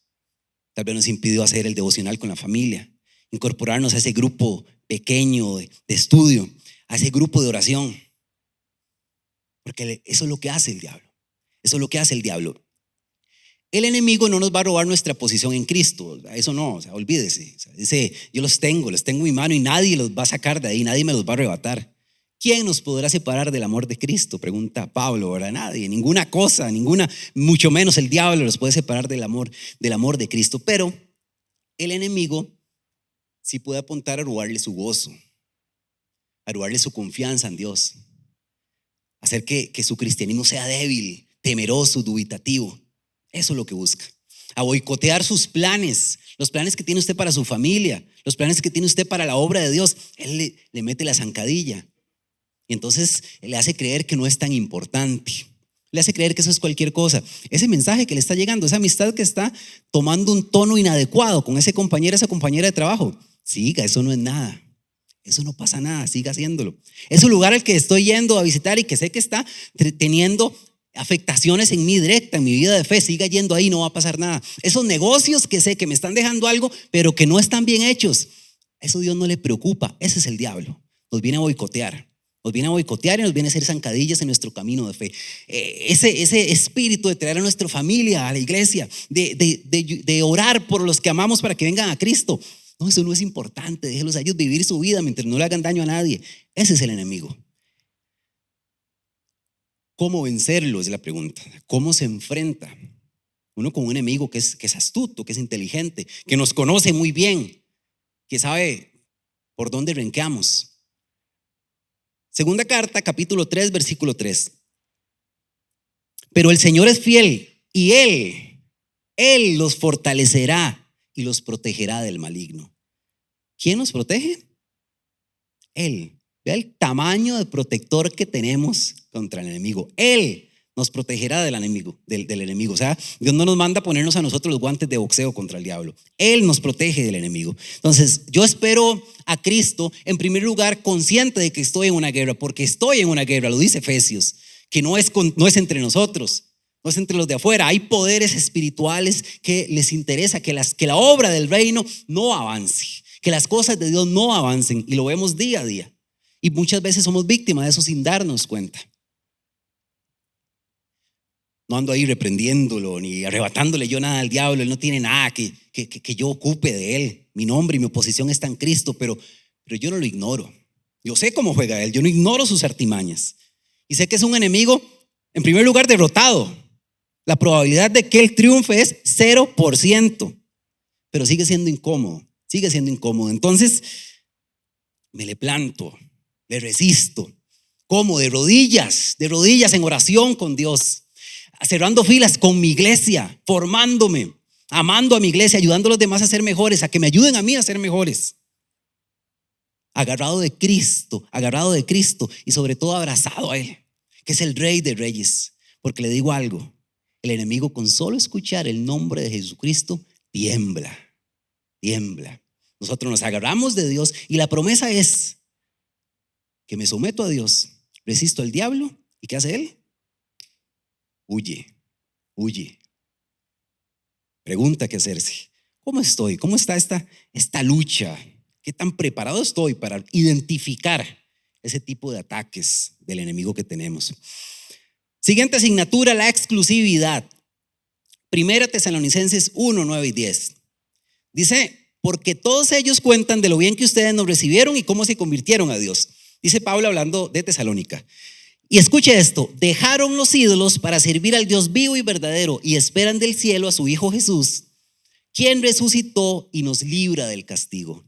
[SPEAKER 1] Tal vez nos impidió hacer el devocional con la familia, incorporarnos a ese grupo pequeño de estudio, a ese grupo de oración. Porque eso es lo que hace el diablo. Eso es lo que hace el diablo. El enemigo no nos va a robar nuestra posición en Cristo. Eso no, olvídese. Dice, yo los tengo en mi mano y nadie los va a sacar de ahí, nadie me los va a arrebatar. ¿Quién nos podrá separar del amor de Cristo? Pregunta Pablo, ¿verdad? Nadie, ninguna cosa, mucho menos el diablo los puede separar del amor de Cristo. Pero el enemigo sí puede apuntar a robarle su gozo, a robarle su confianza en Dios, hacer que su cristianismo sea débil, temeroso, dubitativo. Eso es lo que busca. A boicotear sus planes, los planes que tiene usted para su familia, los planes que tiene usted para la obra de Dios. Él le mete la zancadilla. Y entonces le hace creer que no es tan importante. Le hace creer que eso es cualquier cosa. Ese mensaje que le está llegando, esa amistad que está tomando un tono inadecuado con ese compañero, esa compañera de trabajo, siga, eso no es nada. Eso no pasa nada, siga haciéndolo. Es un lugar al que estoy yendo a visitar y que sé que está teniendo afectaciones en mí directa, en mi vida de fe, siga yendo ahí, no va a pasar nada. Esos negocios que sé que me están dejando algo, pero que no están bien hechos, eso Dios no le preocupa. Ese es el diablo. Nos viene a boicotear. Nos viene a boicotear y nos viene a hacer zancadillas en nuestro camino de fe. Ese espíritu de traer a nuestra familia a la iglesia, de orar por los que amamos para que vengan a Cristo. No, eso no es importante. Déjenlos a ellos vivir su vida mientras no le hagan daño a nadie. Ese es el enemigo. ¿Cómo vencerlo? Es la pregunta. ¿Cómo se enfrenta uno con un enemigo que es astuto, que es inteligente, que nos conoce muy bien, que sabe por dónde renqueamos? Segunda carta, capítulo 3, versículo 3. Pero el Señor es fiel y Él los fortalecerá y los protegerá del maligno. ¿Quién nos protege? Él. Vea el tamaño de protector que tenemos contra el enemigo. Él nos protegerá del enemigo. O sea, Dios no nos manda a ponernos a nosotros los guantes de boxeo contra el diablo. Él nos protege del enemigo. Entonces, yo espero a Cristo, en primer lugar, consciente de que estoy en una guerra, porque estoy en una guerra, lo dice Efesios, que no es entre nosotros, no es entre los de afuera. Hay poderes espirituales que les interesa que la obra del reino no avance, que las cosas de Dios no avancen, y lo vemos día a día. Y muchas veces somos víctimas de eso sin darnos cuenta. No ando ahí reprendiéndolo ni arrebatándole yo nada al diablo. Él no tiene nada que yo ocupe de él. Mi nombre y mi posición está en Cristo, pero yo no lo ignoro. Yo sé cómo juega él, yo no ignoro sus artimañas. Y sé que es un enemigo, en primer lugar, derrotado. La probabilidad de que él triunfe es 0%, pero sigue siendo incómodo. Entonces, me le planto, le resisto. ¿Cómo? De rodillas en oración con Dios, cerrando filas con mi iglesia, formándome, amando a mi iglesia, ayudando a los demás a ser mejores, a que me ayuden a mí a ser mejores. Agarrado de Cristo y sobre todo abrazado a Él, que es el Rey de Reyes. Porque le digo algo, el enemigo con solo escuchar el nombre de Jesucristo tiembla. tiembla. Nosotros nos agarramos de Dios y la promesa es que me someto a Dios, resisto al diablo y ¿qué hace él? Huye, huye. Pregunta que hacerse: ¿cómo estoy? ¿Cómo está esta lucha? ¿Qué tan preparado estoy para identificar ese tipo de ataques del enemigo que tenemos? Siguiente asignatura: la exclusividad. Primera Tesalonicenses 1, 9 y 10. Dice: porque todos ellos cuentan de lo bien que ustedes nos recibieron y cómo se convirtieron a Dios. Dice Pablo hablando de Tesalónica. Y escuche esto: dejaron los ídolos para servir al Dios vivo y verdadero y esperan del cielo a su Hijo Jesús, quien resucitó y nos libra del castigo.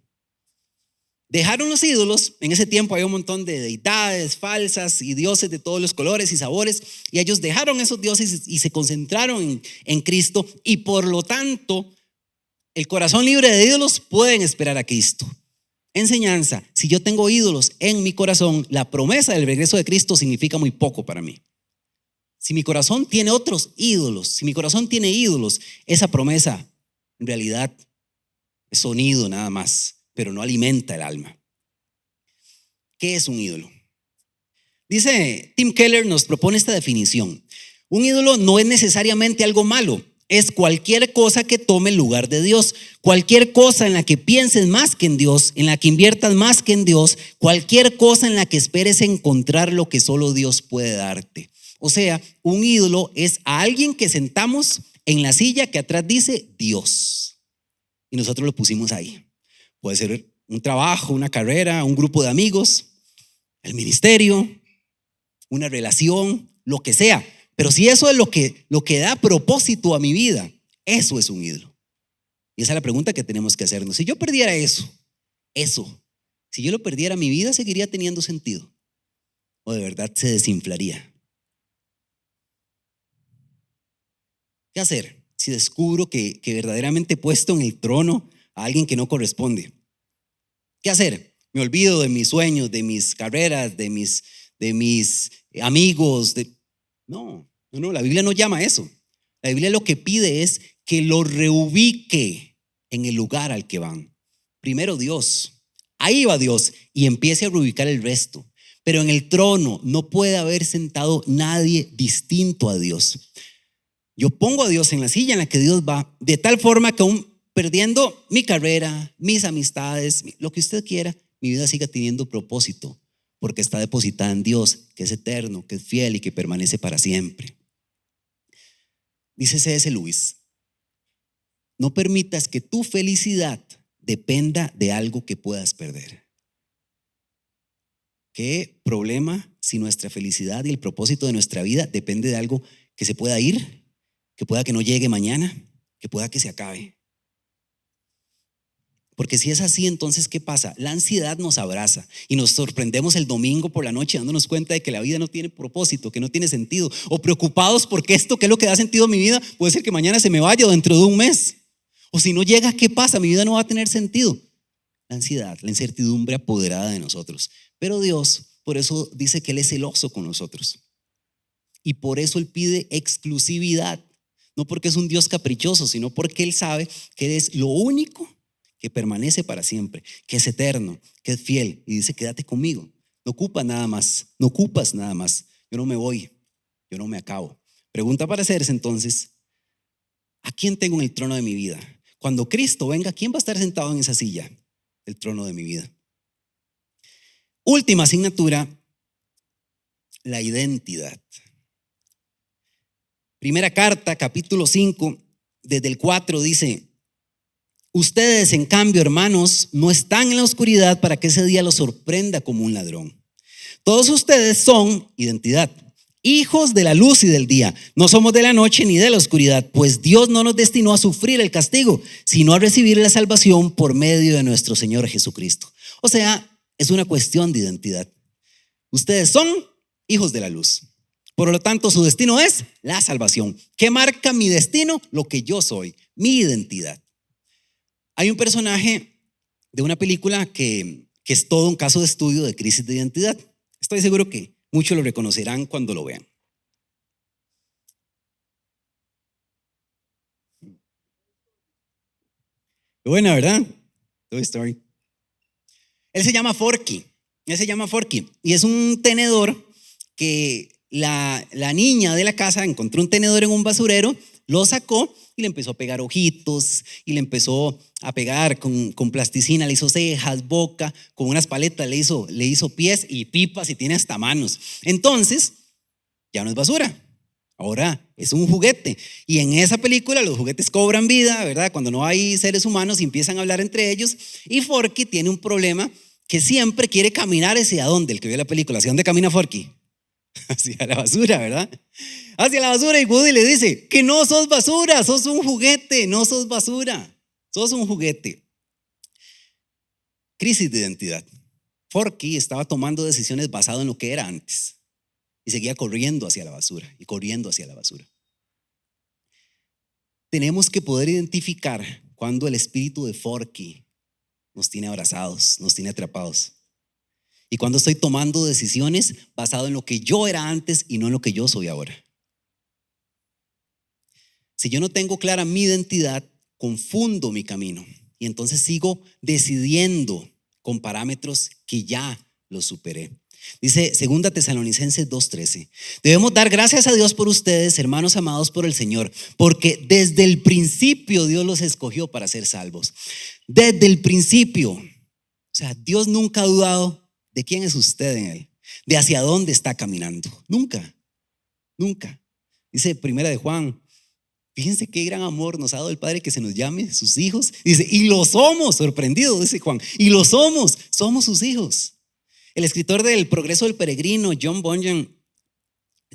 [SPEAKER 1] Dejaron los ídolos. En ese tiempo había un montón de deidades falsas y dioses de todos los colores y sabores, y ellos dejaron esos dioses y se concentraron en Cristo, y por lo tanto el corazón libre de ídolos pueden esperar a Cristo. Enseñanza: si yo tengo ídolos en mi corazón, la promesa del regreso de Cristo significa muy poco para mí. Si mi corazón tiene otros ídolos, si mi corazón tiene ídolos, esa promesa en realidad es sonido nada más, pero no alimenta el alma. ¿Qué es un ídolo? Dice Tim Keller, nos propone esta definición: un ídolo no es necesariamente algo malo, es cualquier cosa que tome el lugar de Dios, cualquier cosa en la que pienses más que en Dios, en la que inviertas más que en Dios, cualquier cosa en la que esperes encontrar lo que solo Dios puede darte. O sea, un ídolo es a alguien que sentamos en la silla que atrás dice Dios y nosotros lo pusimos ahí. Puede ser un trabajo, una carrera, un grupo de amigos, el ministerio, una relación, lo que sea. Pero si eso es lo que da propósito a mi vida, eso es un ídolo. Y esa es la pregunta que tenemos que hacernos. Si yo perdiera eso, si yo lo perdiera, ¿mi vida seguiría teniendo sentido? ¿O de verdad se desinflaría? ¿Qué hacer si descubro que verdaderamente he puesto en el trono a alguien que no corresponde? ¿Qué hacer? Me olvido de mis sueños, de mis carreras, de mis amigos. No, la Biblia no llama a eso. La Biblia lo que pide es que lo reubique en el lugar al que van. Primero Dios, ahí va Dios, y empiece a reubicar el resto. Pero en el trono no puede haber sentado nadie distinto a Dios. Yo pongo a Dios en la silla en la que Dios va, de tal forma que aún perdiendo mi carrera, mis amistades, lo que usted quiera, mi vida siga teniendo propósito, porque está depositada en Dios, que es eterno, que es fiel y que permanece para siempre. Dice C.S. Lewis: no permitas que tu felicidad dependa de algo que puedas perder. ¿Qué problema si nuestra felicidad y el propósito de nuestra vida depende de algo que se pueda ir, que pueda que no llegue mañana, que pueda que se acabe? Porque si es así, entonces ¿qué pasa? La ansiedad nos abraza y nos sorprendemos el domingo por la noche dándonos cuenta de que la vida no tiene propósito, que no tiene sentido, o preocupados porque esto que es lo que da sentido a mi vida puede ser que mañana se me vaya o dentro de un mes, o si no llega, ¿qué pasa? Mi vida no va a tener sentido. La ansiedad, la incertidumbre apoderada de nosotros. Pero Dios, por eso dice que Él es celoso con nosotros, y por eso Él pide exclusividad, no porque es un Dios caprichoso, sino porque Él sabe que es lo único que permanece para siempre, que es eterno, que es fiel, y dice: quédate conmigo, no ocupas nada más, yo no me voy, yo no me acabo. Pregunta para hacerse entonces: ¿a quién tengo en el trono de mi vida? Cuando Cristo venga, ¿quién va a estar sentado en esa silla, el trono de mi vida? Última asignatura: la identidad. Primera carta, capítulo 5, desde el 4 dice: ustedes, en cambio, hermanos, no están en la oscuridad para que ese día los sorprenda como un ladrón. Todos ustedes son, identidad, hijos de la luz y del día. No somos de la noche ni de la oscuridad, pues Dios no nos destinó a sufrir el castigo, sino a recibir la salvación por medio de nuestro Señor Jesucristo. O sea, es una cuestión de identidad. Ustedes son hijos de la luz. Por lo tanto, su destino es la salvación. ¿Qué marca mi destino? Lo que yo soy, mi identidad. Hay un personaje de una película que es todo un caso de estudio de crisis de identidad. Estoy seguro que muchos lo reconocerán cuando lo vean. Qué buena, ¿verdad? Toy Story. Él se llama Forky. Él se llama Forky. Y es un tenedor que la niña de la casa encontró un tenedor en un basurero, lo sacó y le empezó a pegar ojitos y le empezó a pegar con plasticina, le hizo cejas, boca, con unas paletas le hizo pies y pipas y tiene hasta manos. Entonces, ya no es basura. Ahora es un juguete. Y en esa película los juguetes cobran vida, ¿verdad? Cuando no hay seres humanos y empiezan a hablar entre ellos. Y Forky tiene un problema que siempre quiere caminar hacia dónde. El que vio la película, ¿hacia dónde camina Forky? Hacia la basura, ¿verdad? Hacia la basura. Y Woody le dice que no sos basura, sos un juguete, no sos basura, sos un juguete. Crisis de identidad. Forky estaba tomando decisiones basadas en lo que era antes. Y seguía corriendo hacia la basura y corriendo hacia la basura. Tenemos que poder identificar cuando el espíritu de Forky nos tiene abrazados, nos tiene atrapados. Y cuando estoy tomando decisiones basado en lo que yo era antes y no en lo que yo soy ahora. Si yo no tengo clara mi identidad, confundo mi camino. Y entonces sigo decidiendo con parámetros que ya los superé. Dice 2 Tesalonicenses 2:13. Debemos dar gracias a Dios por ustedes, hermanos amados por el Señor, porque desde el principio Dios los escogió para ser salvos. Desde el principio. O sea, Dios nunca ha dudado de quién es usted en Él, de hacia dónde está caminando. Nunca, nunca. Dice 1 de Juan. Fíjense qué gran amor nos ha dado el Padre que se nos llame sus hijos. Dice, y lo somos, sorprendido, dice Juan, y lo somos sus hijos. El escritor del Progreso del Peregrino, John Bunyan,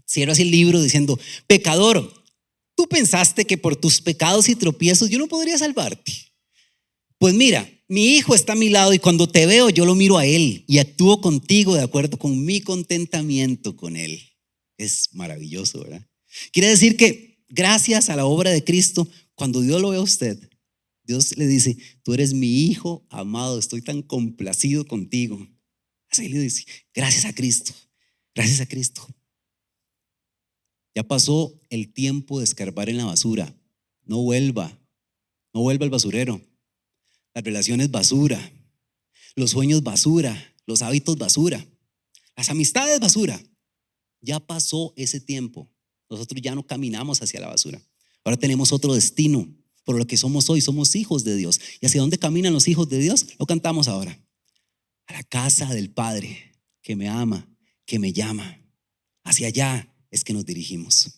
[SPEAKER 1] cierra así el libro diciendo: pecador, tú pensaste que por tus pecados y tropiezos yo no podría salvarte. Pues mira, mi hijo está a mi lado y cuando te veo yo lo miro a él y actúo contigo de acuerdo con mi contentamiento con él. Es maravilloso, ¿verdad? Quiere decir que gracias a la obra de Cristo, cuando Dios lo ve a usted, Dios le dice: tú eres mi hijo amado, estoy tan complacido contigo. Así le dice: gracias a Cristo, gracias a Cristo. Ya pasó el tiempo de escarbar en la basura. No vuelva al basurero. Las relaciones basura, los sueños basura, los hábitos basura, las amistades basura. Ya pasó ese tiempo. Nosotros ya no caminamos hacia la basura. Ahora tenemos otro destino. Por lo que somos hoy, somos hijos de Dios. ¿Y hacia dónde caminan los hijos de Dios? Lo cantamos ahora. A la casa del Padre que me ama, que me llama. Hacia allá es que nos dirigimos.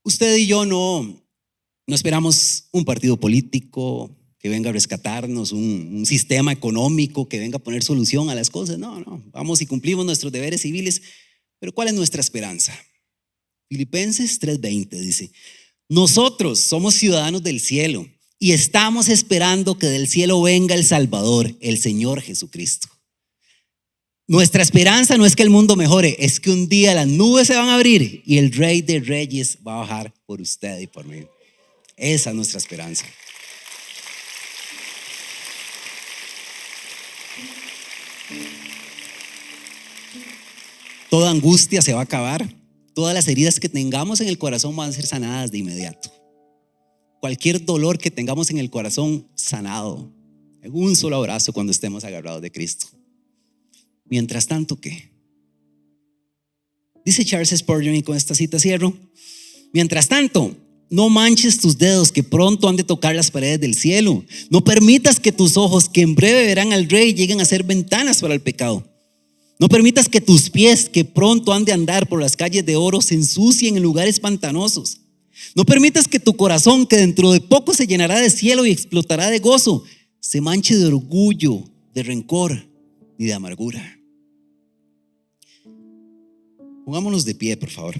[SPEAKER 1] Usted y yo no esperamos un partido político que venga a rescatarnos, un sistema económico que venga a poner solución a las cosas. No, vamos y cumplimos nuestros deberes civiles. Pero ¿cuál es nuestra esperanza? Filipenses 3:20 dice: nosotros somos ciudadanos del cielo y estamos esperando que del cielo venga el Salvador, el Señor Jesucristo. Nuestra esperanza no es que el mundo mejore, es que un día las nubes se van a abrir y el Rey de Reyes va a bajar por usted y por mí. Esa es nuestra esperanza. Toda angustia se va a acabar. Todas las heridas que tengamos en el corazón van a ser sanadas de inmediato. Cualquier dolor que tengamos en el corazón, sanado en un solo abrazo cuando estemos agarrados de Cristo. Mientras tanto, ¿qué? Dice Charles Spurgeon, y con esta cita cierro: mientras tanto, no manches tus dedos que pronto han de tocar las paredes del cielo. No permitas que tus ojos, que en breve verán al Rey, lleguen a ser ventanas para el pecado. No permitas que tus pies, que pronto han de andar por las calles de oro, se ensucien en lugares pantanosos. No permitas que tu corazón, que dentro de poco se llenará de cielo y explotará de gozo, se manche de orgullo, de rencor ni de amargura. Pongámonos de pie, por favor,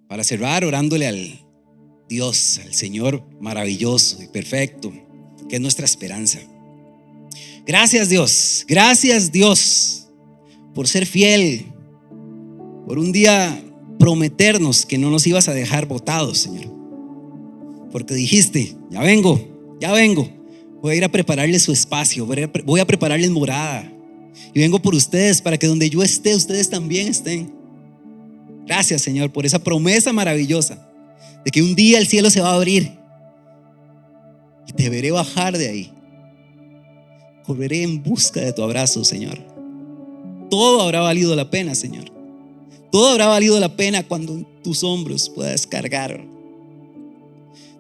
[SPEAKER 1] para cerrar orándole al Dios, al Señor maravilloso y perfecto, que es nuestra esperanza. Gracias Dios por ser fiel, por un día prometernos que no nos ibas a dejar botados, Señor, porque dijiste: ya vengo, voy a ir a prepararles su espacio, voy a prepararles morada y vengo por ustedes para que donde yo esté, ustedes también estén. Gracias, Señor, por esa promesa maravillosa de que un día el cielo se va a abrir y te veré bajar de ahí. Correré en busca de tu abrazo, Señor. Todo habrá valido la pena, Señor. Todo habrá valido la pena cuando en tus hombros pueda descargar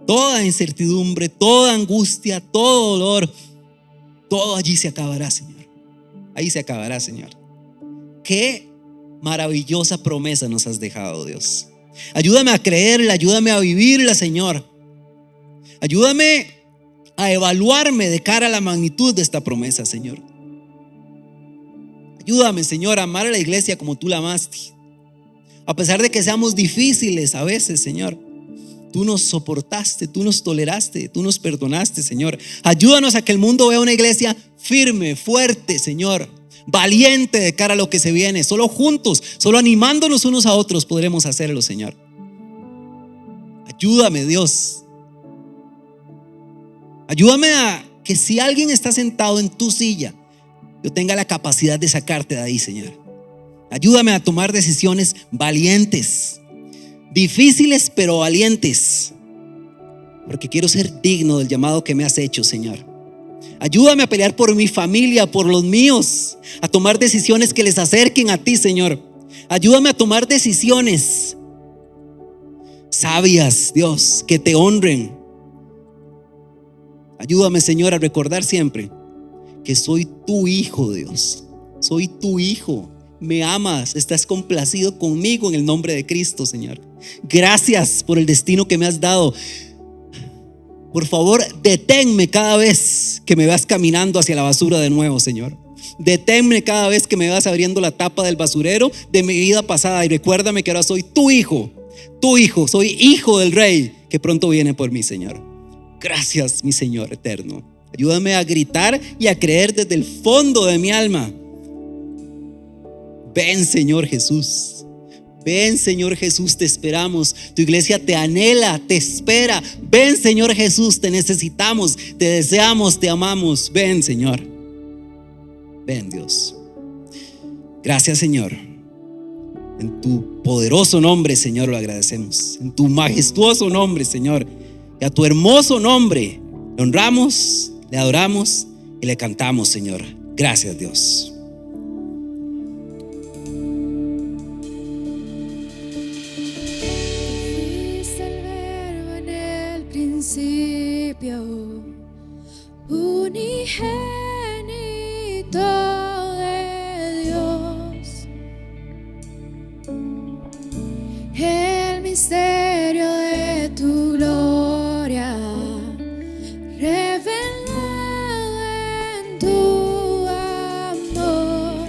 [SPEAKER 1] toda incertidumbre, toda angustia, todo dolor. Todo allí se acabará, Señor. Ahí se acabará, Señor. Qué maravillosa promesa nos has dejado, Dios. Ayúdame a creerla, ayúdame a vivirla, Señor. Ayúdame a evaluarme de cara a la magnitud de esta promesa, Señor. Ayúdame, Señor, a amar a la iglesia como tú la amaste. A pesar de que seamos difíciles a veces, Señor, tú nos soportaste, tú nos toleraste, tú nos perdonaste, Señor. Ayúdanos a que el mundo vea una iglesia firme, fuerte, Señor, valiente de cara a lo que se viene. Solo juntos, solo animándonos unos a otros podremos hacerlo, Señor. Ayúdame, Dios. Ayúdame a que si alguien está sentado en tu silla, yo tenga la capacidad de sacarte de ahí, Señor. Ayúdame a tomar decisiones valientes, difíciles pero valientes, porque quiero ser digno del llamado que me has hecho, Señor. Ayúdame a pelear por mi familia, por los míos, a tomar decisiones que les acerquen a ti, Señor. Ayúdame a tomar decisiones sabias, Dios, que te honren. Ayúdame, Señor, a recordar siempre que soy tu hijo, Dios. Soy tu hijo. Me amas, estás complacido conmigo en el nombre de Cristo, Señor. Gracias por el destino que me has dado. Por favor, deténme cada vez que me vas caminando hacia la basura de nuevo, Señor. Deténme cada vez que me vas abriendo la tapa del basurero de mi vida pasada, y recuérdame que ahora soy tu hijo, soy hijo del Rey que pronto viene por mí, Señor. Gracias, mi Señor eterno. Ayúdame a gritar y a creer desde el fondo de mi alma. Ven, Señor Jesús. Ven, Señor Jesús, te esperamos. Tu iglesia te anhela, te espera. Ven, Señor Jesús, te necesitamos, te deseamos, te amamos. Ven, Señor. Ven, Dios. Gracias, Señor. En tu poderoso nombre, Señor, lo agradecemos. En tu majestuoso nombre, Señor, y a tu hermoso nombre le honramos, le adoramos y le cantamos, Señor. Gracias, Dios.
[SPEAKER 2] Unigénito de Dios, el misterio de tu gloria revelado en tu amor.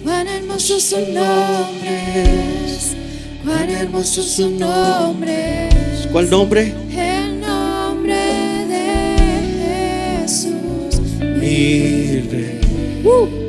[SPEAKER 2] Cuán hermoso su nombre es, cuán hermoso su nombre es.
[SPEAKER 3] ¿Cuál nombre?
[SPEAKER 2] El nombre de Jesús,
[SPEAKER 3] Mi Rey.